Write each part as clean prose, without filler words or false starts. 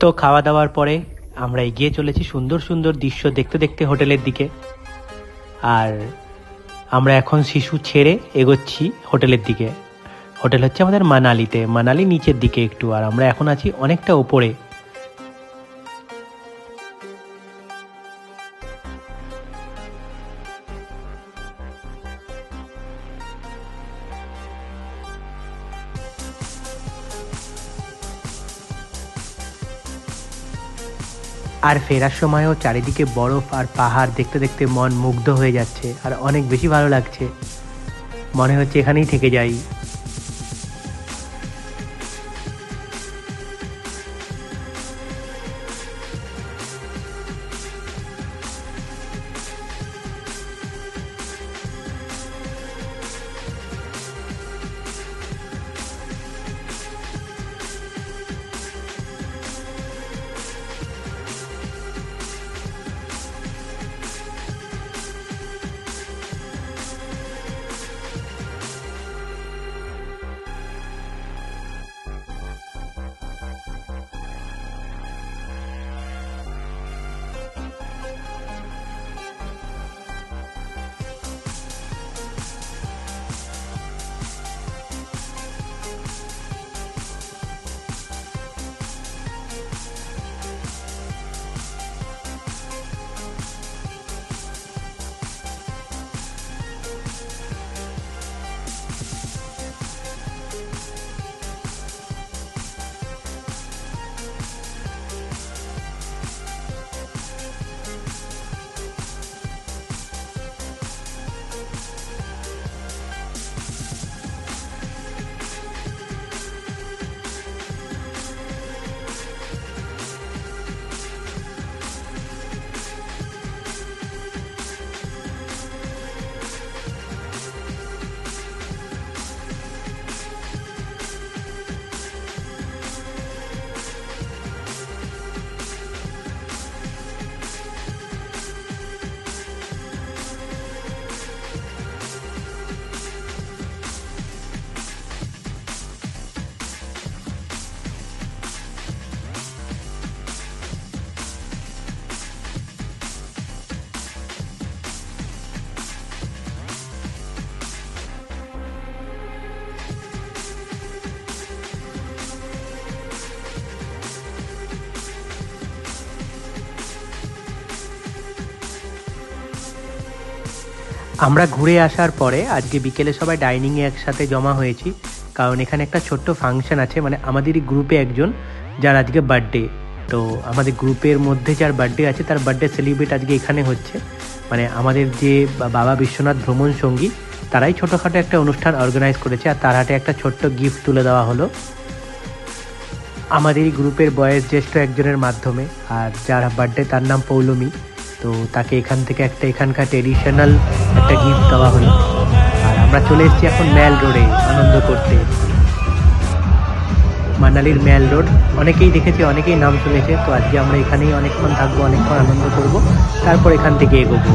তো খাওয়া দাওয়ার পরে আমরা এগিয়ে চলেছি সুন্দর সুন্দর দৃশ্য দেখতে দেখতে হোটেলের দিকে। আর আমরা এখন শিশু ছেড়ে এগোচ্ছি হোটেলের দিকে। হোটেল হচ্ছে আমাদের মানালিতে, মানালি নিচের দিকে একটু, আর আমরা এখন আছি অনেকটা উপরে। আর ফেরার সময়ও চারিদিকে বরফ আর পাহাড় দেখতে দেখতে মন মুগ্ধ হয়ে যাচ্ছে, আর অনেক বেশি ভালো লাগছে। মনে হচ্ছে এখানেই থেকে যাই। আমরা ঘুরে আসার পরে আজকে বিকেলে সবাই ডাইনিংয়ে একসাথে জমা হয়েছি, কারণ এখানে একটা ছোট্ট ফাংশন আছে। মানে আমাদেরই গ্রুপে একজন যার আজকে বার্থডে, তো আমাদের গ্রুপের মধ্যে যার বার্থডে আছে তার বার্থডে সেলিব্রেট আজকে এখানে হচ্ছে। মানে আমাদের যে বাবা বিশ্বনাথ ভ্রমণ সঙ্গী, তারাই ছোটোখাটো একটা অনুষ্ঠান অর্গানাইজ করেছে, আর তার হাতে একটা ছোট্ট গিফট তুলে দেওয়া হলো আমাদেরই গ্রুপের বয়স জ্যেষ্ঠ একজনের মাধ্যমে। আর যার বার্থডে তার নাম পৌলমী, তো তাকে এখান থেকে এখানকার ট্রেডিশনাল একটা গিফট দেওয়া হলো। আর আমরা চলে এসেছি এখন ম্যাল রোডে আনন্দ করতে। মানালির ম্যাল রোড অনেকেই দেখেছে, অনেকেই নাম শুনেছে। তো আজকে আমরা এখানেই অনেকক্ষণ থাকবো, অনেকক্ষণ আনন্দ করব, তারপর এখান থেকে এগোবো।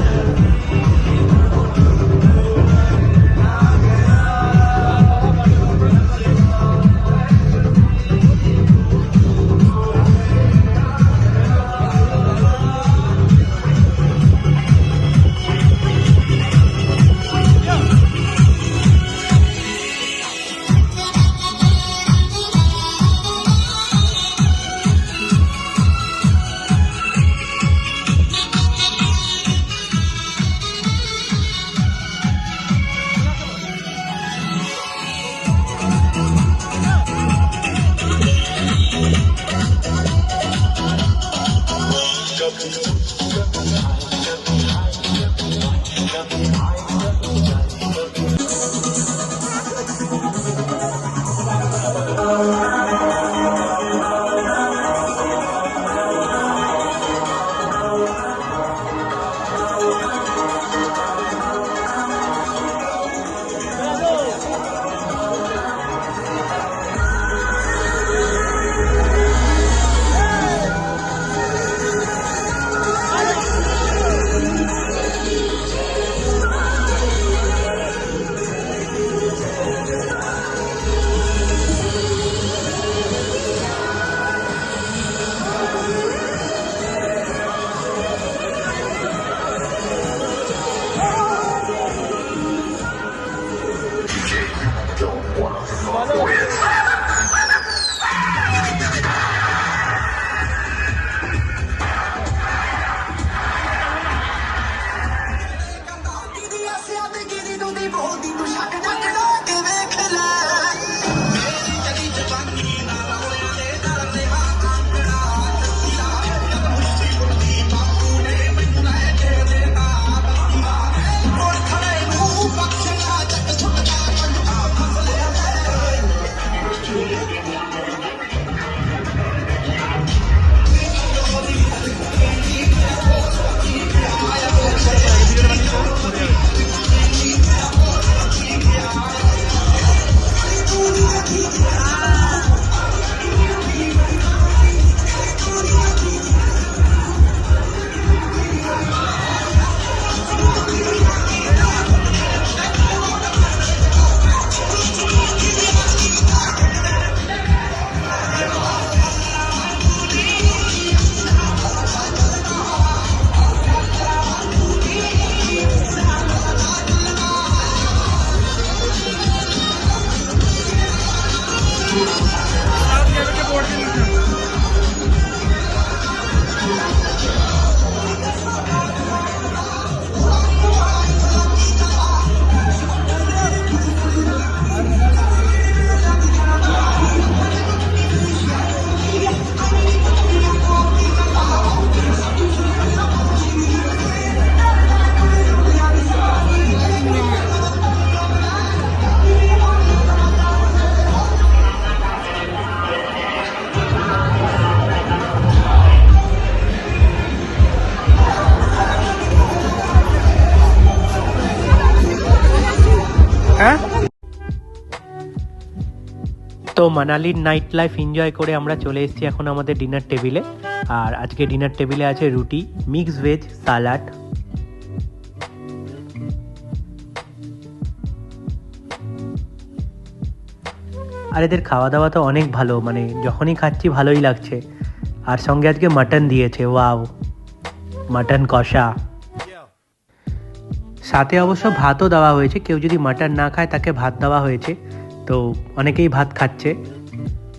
মানালির নাইট লাইফ এনজয় করে আমরা চলে এসেছি এখন আমাদের ডিনার টেবিলে। আর আজকে ডিনার টেবিলে আছে রুটি, মিক্স ভেজ, সালাড। আর এদের খাওয়া দাওয়া তো অনেক ভালো, মানে যখনই খাচ্ছি ভালোই লাগছে। আর সঙ্গে আজকে মাটন দিয়েছে, ওয়াও, মাটন কষা। সাথে অবশ্য ভাতও দেওয়া হয়েছে, কেউ যদি মাটন না খায় তাকে ভাত দেওয়া হয়েছে। তো অনেকেই ভাত খাচ্ছে।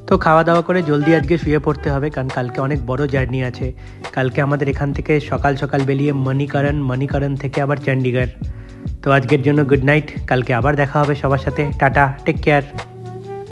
তো খাওয়া দাওয়া করে জলদি আজকে শুয়ে পড়তে হবে, কারণ কালকে অনেক বড় জার্নি আছে। কালকে আমাদের এখান থেকে সকাল সকাল বেরিয়ে মণিকরণ থেকে আবার চণ্ডীগড়। তো আজকের জন্য গুড নাইট, কালকে আবার দেখা হবে সবার সাথে। Tata, take care.